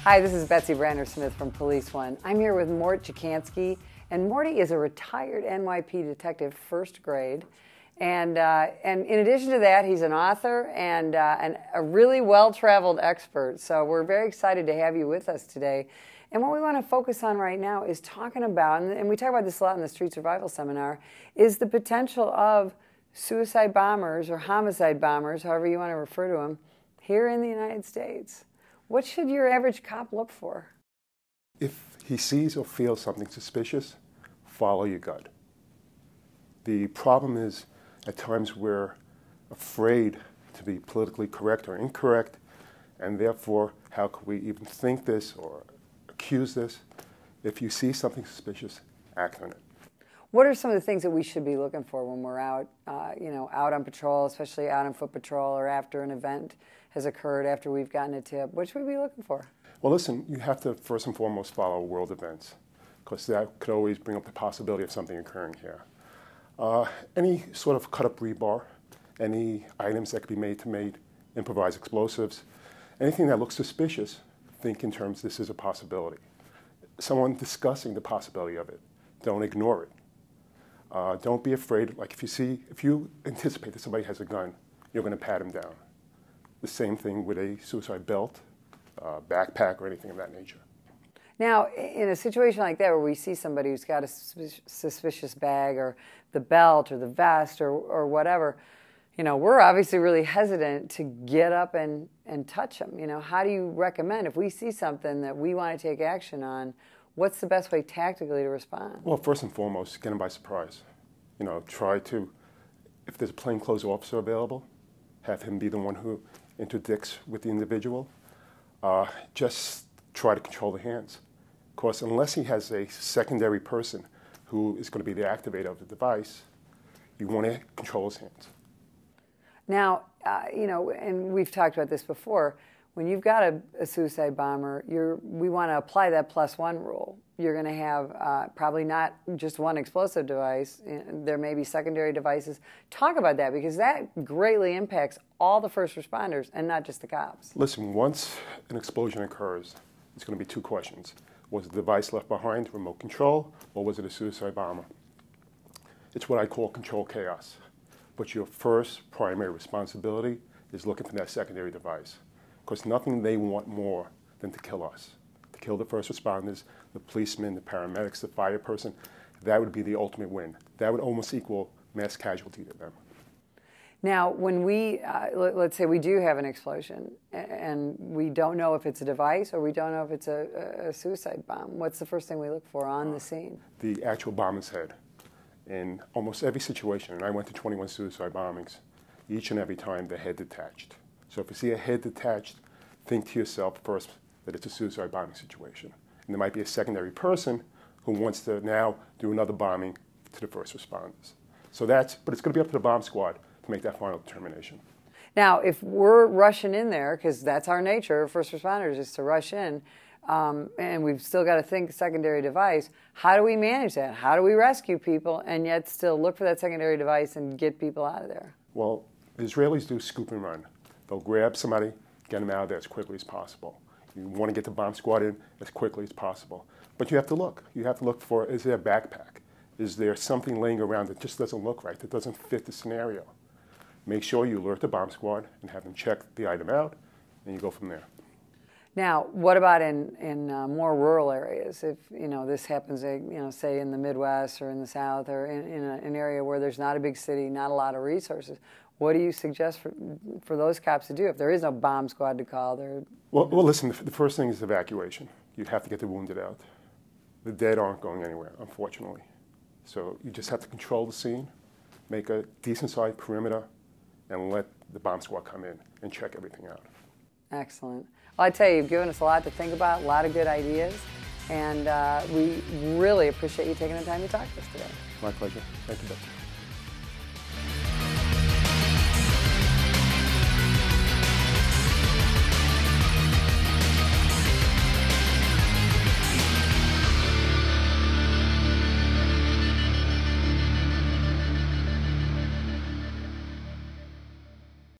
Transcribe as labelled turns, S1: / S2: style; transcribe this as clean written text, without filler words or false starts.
S1: Hi, this is Betsy Brander-Smith from Police One. I'm here with Mort Chikansky, and Morty is a retired NYP detective, first grade. And in addition to that, he's an author and a really well-traveled expert. So we're very excited to have you with us today. And what we want to focus on right now is talking about, and we talk about this a lot in the Street Survival Seminar, is the potential of suicide bombers or homicide bombers, however you want to refer to them, here in the United States. What should your average cop look for?
S2: If he sees or feels something suspicious, follow your gut. The problem is, at times we're afraid to be politically correct or incorrect, and therefore, how could we even think this or accuse this? If you see something suspicious, act on it.
S1: What are some of the things that we should be looking for when we're out, out on patrol, especially out on foot patrol or after an event has occurred, after we've gotten a tip? What should we be looking for?
S2: Well, listen, you have to first and foremost follow world events, because that could always bring up the possibility of something occurring here. Any sort of cut-up rebar, any items that could be made to make improvised explosives, anything that looks suspicious, think in terms this is a possibility. Someone discussing the possibility of it, don't ignore it. Don't be afraid, like if you anticipate that somebody has a gun, you're going to pat him down. The same thing with a suicide belt, backpack, or anything of that nature.
S1: Now, in a situation like that where we see somebody who's got a suspicious bag or the belt or the vest or whatever, we're obviously really hesitant to get up and touch them. How do you recommend, if we see something that we want to take action on, what's the best way tactically to respond?
S2: Well, first and foremost, get him by surprise. Try to, if there's a plainclothes officer available, have him be the one who interdicts with the individual. Just try to control the hands. Of course, unless he has a secondary person who is going to be the activator of the device, you want to control his hands.
S1: Now, and we've talked about this before, when you've got a suicide bomber, we want to apply that +1 rule. You're going to have probably not just one explosive device. There may be secondary devices. Talk about that, because that greatly impacts all the first responders and not just the cops.
S2: Listen, once an explosion occurs, it's going to be two questions. Was the device left behind, remote control, or was it a suicide bomber? It's what I call control chaos. But your first primary responsibility is looking for that secondary device. Because nothing they want more than to kill us. To kill the first responders, the policemen, the paramedics, the fire person. That would be the ultimate win. That would almost equal mass casualty to them.
S1: Now, when we, let's say we do have an explosion, and we don't know if it's a device or we don't know if it's a suicide bomb, what's the first thing we look for on the scene? The
S2: actual bomber's head. In almost every situation, and I went to 21 suicide bombings, each and every time the head detached. So if you see a head detached, think to yourself first that it's a suicide bombing situation. And there might be a secondary person who wants to now do another bombing to the first responders. But it's going to be up to the bomb squad to make that final determination. Now,
S1: if we're rushing in there, because that's our nature, first responders, is to rush in, and we've still got to think secondary device, how do we manage that? How do we rescue people and yet still look for that secondary device and get people out of there?
S2: Well, the Israelis do scoop and run. They'll grab somebody, get them out of there as quickly as possible. You want to get the bomb squad in as quickly as possible. But you have to look. You have to look for, is there a backpack? Is there something laying around that just doesn't look right, that doesn't fit the scenario? Make sure you alert the bomb squad and have them check the item out, and you go from there.
S1: Now, what about in more rural areas? If this happens, say in the Midwest or in the South or in an area where there's not a big city, not a lot of resources, what do you suggest for those cops to do if there is no bomb squad to call?
S2: Well, listen, the first thing is evacuation. You have to get the wounded out. The dead aren't going anywhere, unfortunately. So you just have to control the scene, make a decent-sized perimeter, and let the bomb squad come in and check everything out.
S1: Excellent. Well, I tell you, you've given us a lot to think about, a lot of good ideas, and we really appreciate you taking the time to talk to us today.
S2: My pleasure. Thank you, Betsy.